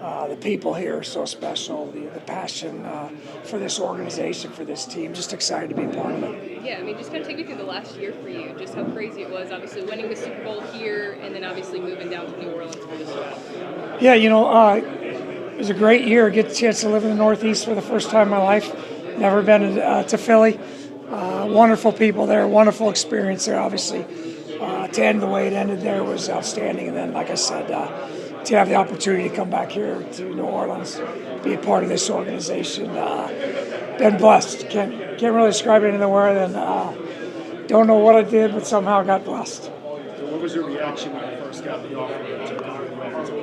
The people here are so special. The passion for this organization, for this team. Just excited to be a part of it. Yeah, I mean, just kind of take me through the last year for you, just how crazy it was. Obviously, winning the Super Bowl here, and then obviously moving down to New Orleans for this one. Yeah, it was a great year. Get the chance to live in the Northeast for the first time in my life. Never been to Philly. Wonderful people there. Wonderful experience there. Obviously, to end the way it ended there was outstanding. And then, like I said, to have the opportunity to come back here to New Orleans, be a part of this organization, been blessed. Can't really describe it any other way than don't know what I did, but somehow got blessed. So what was your reaction when you first got the offer to come to the offensive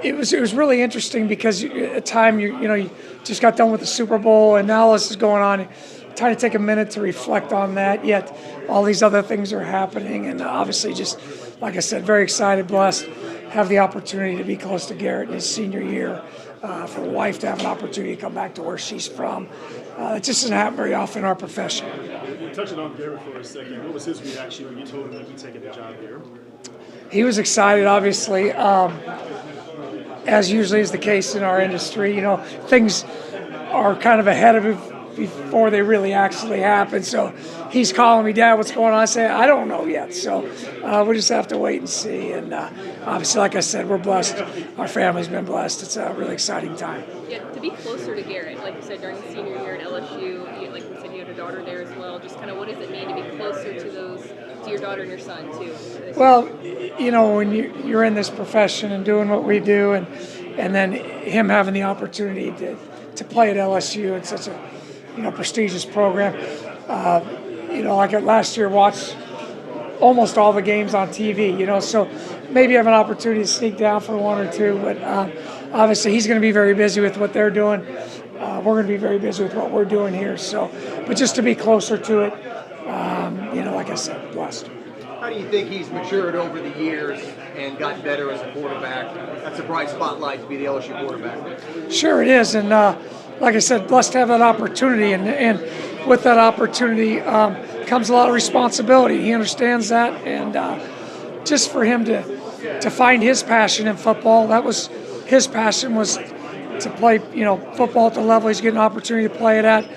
It was really interesting because at the time you just got done with the Super Bowl and now this is going on. Trying to take a minute to reflect on that, yet all these other things are happening, and obviously just, like I said, very excited, blessed, have the opportunity to be close to Garrett in his senior year, for a wife to have an opportunity to come back to where she's from. It just doesn't happen very often in our profession. Touching on Garrett for a second, what was his reaction when you told him that he'd taken the job here? He was excited, obviously, as usually is the case in our industry. Things are kind of ahead of him before they really actually happen. So he's calling me, Dad, what's going on? I say, I don't know yet. So we just have to wait and see. And obviously, like I said, we're blessed. Our family's been blessed. It's a really exciting time. Yeah, to be closer to Garrett, like you said, during the senior year at LSU, like you said, you had a daughter there as well. Just kind of what does it mean to be closer to your daughter and your son, too? Well, when you're in this profession and doing what we do, and then him having the opportunity to play at LSU, it's such a prestigious program. Like last year, watched almost all the games on TV, so maybe have an opportunity to sneak down for one or two, but obviously he's going to be very busy with what they're doing. We're going to be very busy with what we're doing here, but just to be closer to it, like I said, blessed. How do you think he's matured over the years and gotten better as a quarterback? That's a bright spotlight to be the LSU quarterback. Sure it is, and like I said, blessed to have that opportunity, and with that opportunity comes a lot of responsibility. He understands that, and just for him to find his passion in football, that was his passion, was to play football at the level he's getting an opportunity to play it at,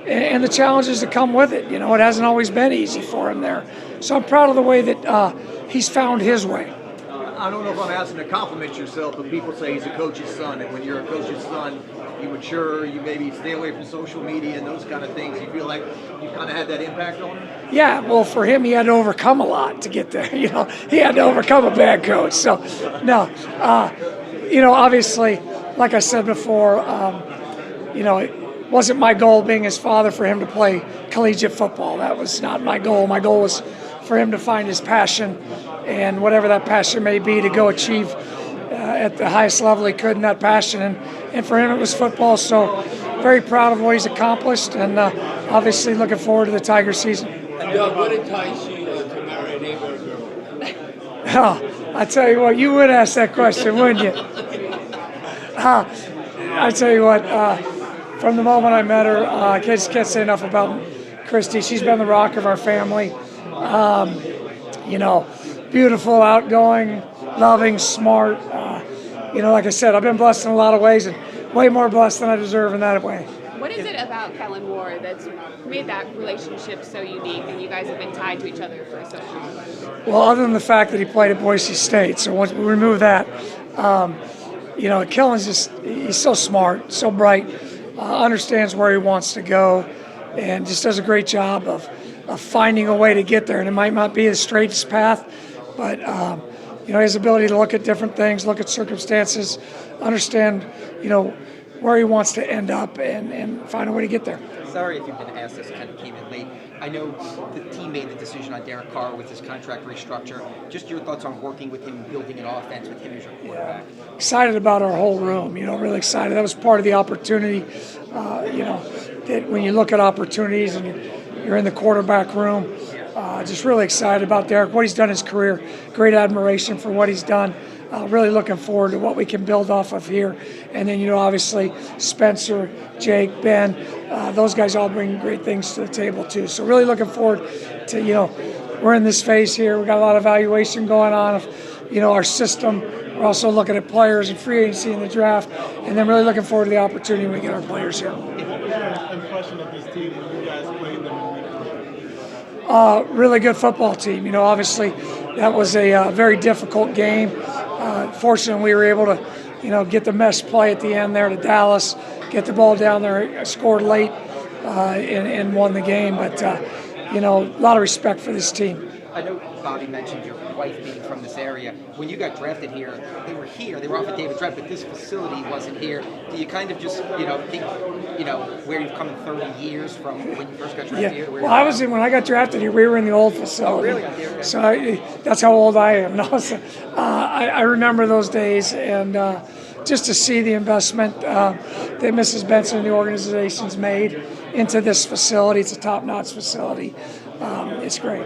and the challenges that come with it. It hasn't always been easy for him there. So I'm proud of the way that he's found his way. I don't know if I'm asking to compliment yourself, but people say he's a coach's son, and when you're a coach's son, you mature, you maybe stay away from social media and those kind of things. You feel like you kind of had that impact on him? Yeah, well, for him, he had to overcome a lot to get there. He had to overcome a bad coach. So, no, obviously, like I said before, it wasn't my goal being his father for him to play collegiate football. That was not my goal. My goal was for him to find his passion, and whatever that passion may be, to go achieve at the highest level he could in that passion. And for him, it was football. So very proud of what he's accomplished, and obviously looking forward to the Tiger season. Doug, what enticed you to marry a neighborhood girl? Oh, I tell you what, you would ask that question, wouldn't you? I tell you what, from the moment I met her, I just can't say enough about Christy. She's been the rock of our family. Beautiful, outgoing, loving, smart. Like I said, I've been blessed in a lot of ways, and way more blessed than I deserve in that way. What is it about Kellen Moore that's made that relationship so unique, and you guys have been tied to each other for so long? Well, other than the fact that he played at Boise State, so once we remove that, Kellen's he's so smart, so bright, understands where he wants to go, and just does a great job of finding a way to get there. And it might not be the straightest path, but his ability to look at different things, look at circumstances, understand, where he wants to end up, and find a way to get there. Sorry if you've been asked this, kind of came in late. I know the team made the decision on Derek Carr with his contract restructure. Just your thoughts on working with him, building an offense with him as your quarterback. Yeah. Excited about our whole room, really excited. That was part of the opportunity, that when you look at opportunities and you're in the quarterback room, just really excited about Derek, what he's done in his career. Great admiration for what he's done. Really looking forward to what we can build off of here. And then, obviously Spencer, Jake, Ben, those guys all bring great things to the table too. So really looking forward to, we're in this phase here. We got a lot of evaluation going on of, our system. We're also looking at players and free agency in the draft, and then really looking forward to the opportunity when we get our players here. What was your impression of this team when you guys played them in week 3? Really good football team. Obviously that was a very difficult game. Fortunately, we were able to, get the mesh play at the end there to Dallas, get the ball down there, scored late, and won the game. But, a lot of respect for this team. I know Bobby mentioned your wife being from this area. When you got drafted here, they were off at David Draft, but this facility wasn't here. Do you kind of just, think, where you've come in 30 years from when you first got drafted here? Well, when I got drafted here, we were in the old facility. Oh, really? So that's how old I am. No, so, I remember those days, and just to see the investment that Mrs. Benson and the organization's made into this facility. It's a top-notch facility. It's great.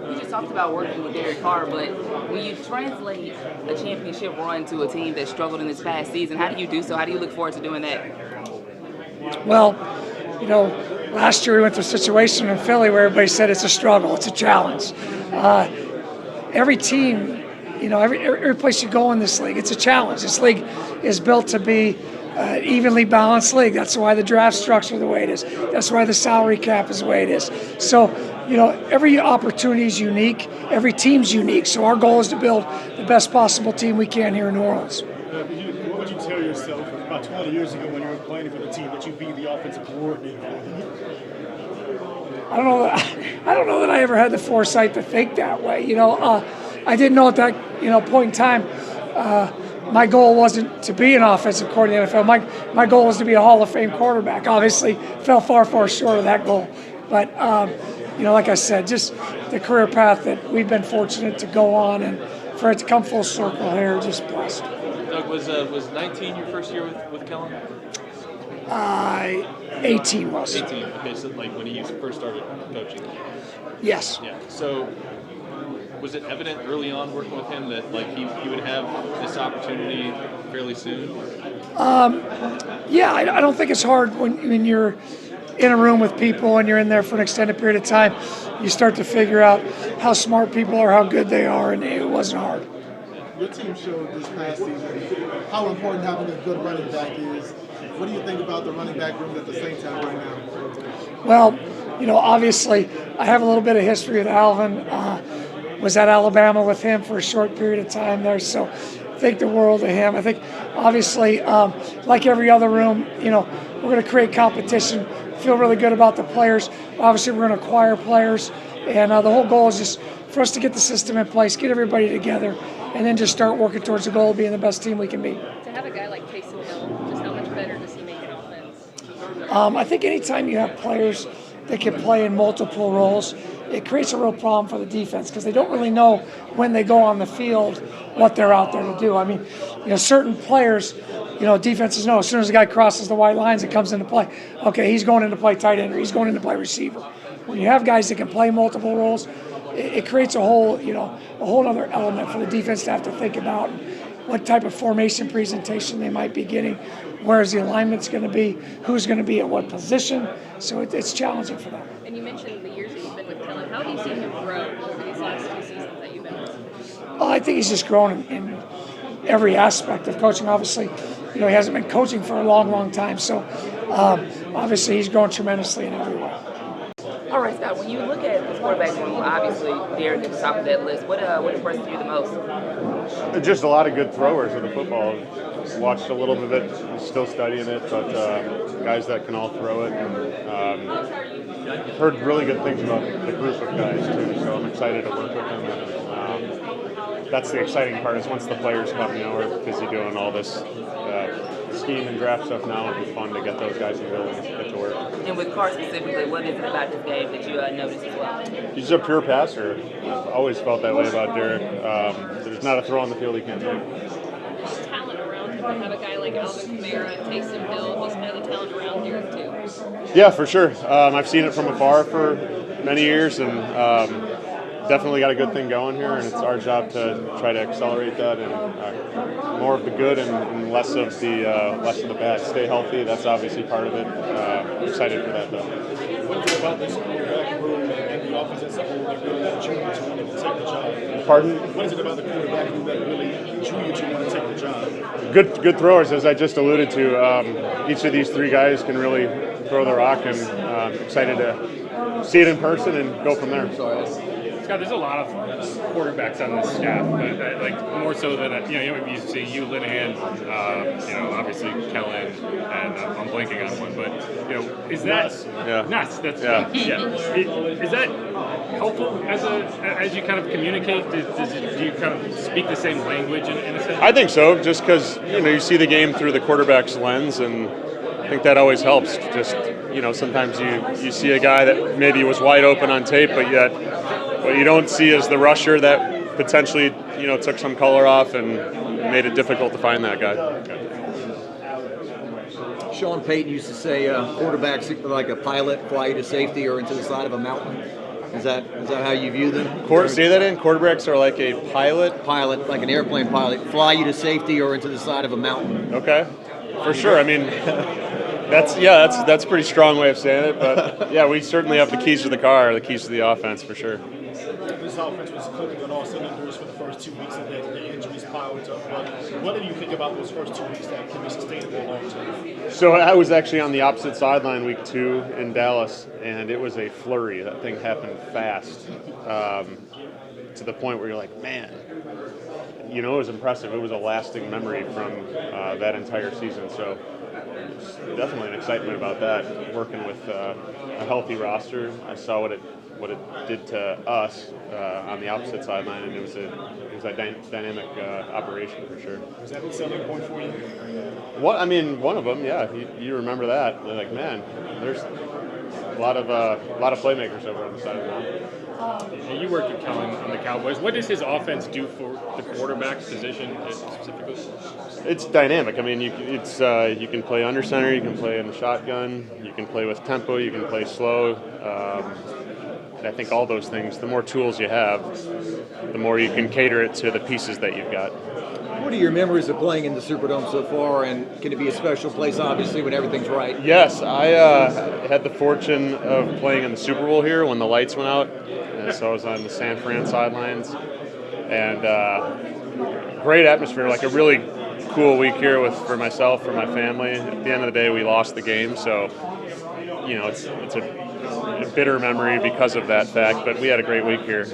You just talked about working with Derek Carr, but when you translate a championship run to a team that struggled in this past season, how do you do so? How do you look forward to doing that? Well, last year we went through a situation in Philly where everybody said it's a struggle, it's a challenge. Every team, every place you go in this league, it's a challenge. This league is built to be an evenly balanced league. That's why the draft structure the way it is. That's why the salary cap is the way it is. So, every opportunity is unique. Every team's unique. So our goal is to build the best possible team we can here in New Orleans. What would you tell yourself about 20 years ago when you were playing for the team that you'd be the offensive coordinator? I don't know that I ever had the foresight to think that way. I didn't know at that point in time. My goal wasn't to be an offensive coordinator in the NFL. My goal was to be a Hall of Fame quarterback. Obviously, fell far short of that goal. But like I said, just the career path that we've been fortunate to go on, and for it to come full circle here, just blessed. Doug, was 19 your first year with Kellen? 18 was. 18. Okay, so when he first started coaching. Yes. Yeah. So was it evident early on working with him that he would have this opportunity fairly soon? Yeah, I don't think it's hard when you're in a room with people and you're in there for an extended period of time. You start to figure out how smart people are, how good they are, and it wasn't hard. Your team showed this past season how important having a good running back is. What do you think about the running back room that the Saints have right now? Well, obviously, I have a little bit of history with Alvin. Was at Alabama with him for a short period of time there, so think the world of him. I think, obviously, like every other room, we're going to create competition, feel really good about the players. Obviously, we're going to acquire players, and the whole goal is just for us to get the system in place, get everybody together, and then just start working towards the goal of being the best team we can be. To have a guy like Taysom Hill, just how much better does he make an offense? I think anytime you have players that can play in multiple roles, it creates a real problem for the defense because they don't really know when they go on the field what they're out there to do. I mean, certain players, defenses know as soon as the guy crosses the white lines and comes into play, okay, he's going into play tight end or he's going into play receiver. When you have guys that can play multiple roles, it creates a whole other element for the defense to have to think about what type of formation presentation they might be getting, where's the alignment's going to be, who's going to be at what position. So it's challenging for them. And you mentioned the years that you've been with Kellen. How have you seen him grow over these last 2 seasons that you've been with him? I think he's just grown in every aspect of coaching. Obviously, he hasn't been coaching for a long time. So obviously he's grown tremendously in every way. All right, Scott, when you look at the quarterback room, obviously Derek at the top of that list, what impresses you the most? Just a lot of good throwers of the football. Watched a little bit of it, still studying it, but guys that can all throw it. And heard really good things about the group of guys, too, so I'm excited to work with them. And that's the exciting part is once the players come, we're busy doing all this scheme and draft stuff now. It'd be fun to get those guys in the building and get to work. And with Carr specifically, what is it about his game that you noticed as well? He's a pure passer. I've always felt that way about Derek. There's not a throw on the field he can't take. Talent around him to have a guy like Alvin Kamara and Taysom Hill, just kind of the talent around Derek too. Yeah, for sure. I've seen it from afar for many years, and definitely got a good thing going here, and it's our job to try to accelerate that and more of the good and less of the bad. Stay healthy. That's obviously part of it. Excited for that though. What is it about this quarterback room and the offense as a whole that that drew you to want to take the job? Pardon? What is it about the quarterback room that really drew you to want to take the job? Good throwers, as I just alluded to. Each of these three guys can really throw the rock, and excited to see it in person and go from there. Scott, there's a lot of quarterbacks on this staff, but like more so than you see you, Linehan, obviously Kellen, and I'm blanking on one, but is that Nuss? That's yeah. Is that helpful as you kind of communicate? Do you kind of speak the same language in a sense? I think so, just because you see the game through the quarterback's lens, and I think that always helps. Just sometimes you see a guy that maybe was wide open on tape, but yet what you don't see is the rusher that potentially took some color off and made it difficult to find that guy. Sean Payton used to say quarterbacks are like a pilot, fly you to safety or into the side of a mountain. Is that how you view them? Say that in. Quarterbacks are like a pilot? Pilot, like an airplane pilot, fly you to safety or into the side of a mountain. Okay, for sure. I mean, that's a pretty strong way of saying it, but yeah, we certainly have the keys to the car, the keys to the offense for sure. This offense was clicking on all cylinders for the first 2 weeks, and then the injuries piled up. But what do you think about those first 2 weeks that can be sustainable long term? So I was actually on the opposite sideline week 2 in Dallas, and it was a flurry. That thing happened fast, to the point where you're like, man, it was impressive. It was a lasting memory from that entire season. So definitely an excitement about that. Working with a healthy roster, I saw what it did to us on the opposite sideline, and it was a dynamic operation for sure. Was that a selling point for you? One of them, yeah. You remember that? They're like, man, there's a lot of playmakers over on the side of the line. You worked with Kellen on the Cowboys. What does his offense do for the quarterback position specifically? It's dynamic. I mean, you can play under center, you can play in the shotgun, you can play with tempo, you can play slow. I think all those things, the more tools you have, the more you can cater it to the pieces that you've got. What are your memories of playing in the Superdome so far, and can it be a special place, obviously, when everything's right? Yes, I had the fortune of playing in the Super Bowl here when the lights went out, and so I was on the San Fran sidelines, and great atmosphere, like a really cool week here for myself, for my family. At the end of the day, we lost the game, so it's a bitter memory because of that fact, but we had a great week here.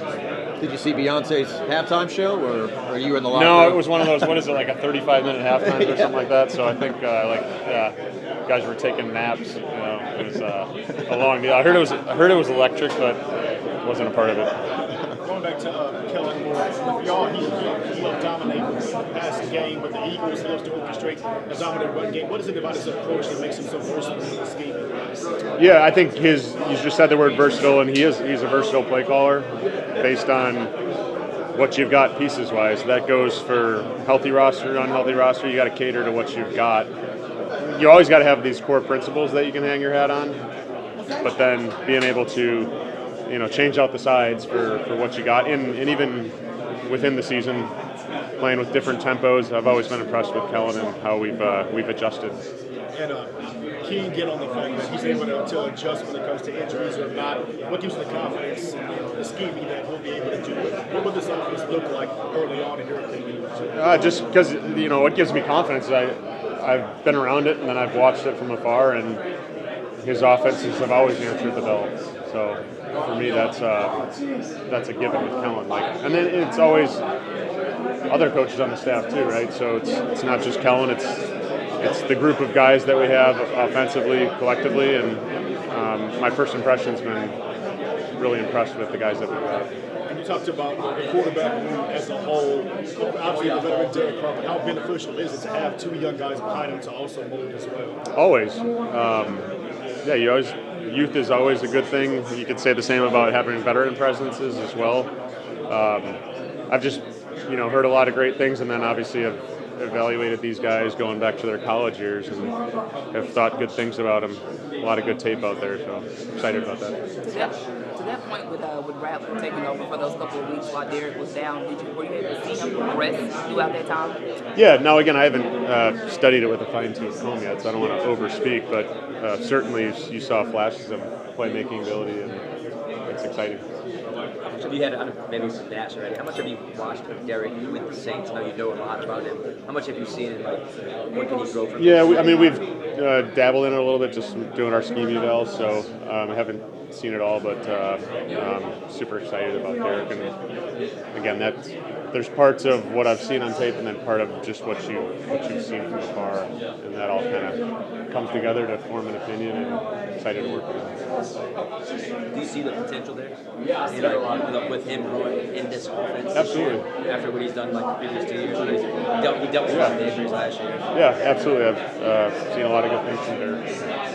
Did you see Beyonce's halftime show, or are you in the locker room? No, it was one of those, what is it, like a 35-minute halftime or something like that, so I think guys were taking naps. It was a long deal. I heard it was electric, but wasn't a part of it. Going back to Kellen Moore, with y'all, he dominates past the game, but the Eagles, he loves to orchestrate a dominant run game. What is it about his approach that makes him so versatile in this game? Yeah, I think you just said the word versatile, and he's a versatile play caller based on what you've got pieces-wise. That goes for healthy roster, unhealthy roster. You got to cater to what you've got. You always got to have these core principles that you can hang your hat on, but then being able to change out the sides for what you got, and even within the season, playing with different tempos. I've always been impressed with Kellen and how we've adjusted. And keen get on the fact that he's able to adjust when it comes to injuries or not. What gives you the confidence in the scheming that he'll be able to do it? What will this offense look like early on in your opinion? Just because what gives me confidence is I've been around it, and then I've watched it from afar, and his offenses have always answered the bell. So for me, that's a given with Kellen. And then it's always other coaches on the staff too, right? So it's not just Kellen. It's the group of guys that we have offensively, collectively, and my first impression's been really impressed with the guys that we've got. And you talked about the quarterback room as a whole. Obviously, the veteran Derek Carr, but how beneficial is it to have two young guys behind him to also mold as well? Always. Youth is always a good thing. You could say the same about having veteran presences as well. I've just, heard a lot of great things, and then obviously have evaluated these guys going back to their college years and have thought good things about them. A lot of good tape out there, so excited about that. To that point with Rattler taking over for those couple of weeks while Derek was down, were you able to see him progress throughout that time? Yeah, now again, I haven't studied it with a fine-tooth comb yet, so I don't want to overspeak, but certainly you saw flashes of playmaking ability, and it's exciting. have you had, maybe some Nash already, how much have you watched of Derek with the Saints? I know you know a lot about him. How much have you seen and like, what can he grow from? Yeah, we've dabbled in it a little bit, just doing our scheme evals, so I haven't seen it all, but I'm super excited about Derek. And again, there's parts of what I've seen on tape, and then part of just what you've seen from afar, and that all kind of comes together to form an opinion. And excited to work with him. Do you see the potential there? Yeah, with him growing in this offense. Absolutely. After what he's done like the previous 2 years, he dealt with a lot of injuries last year. Yeah, absolutely. I've seen a lot of good things from Derek.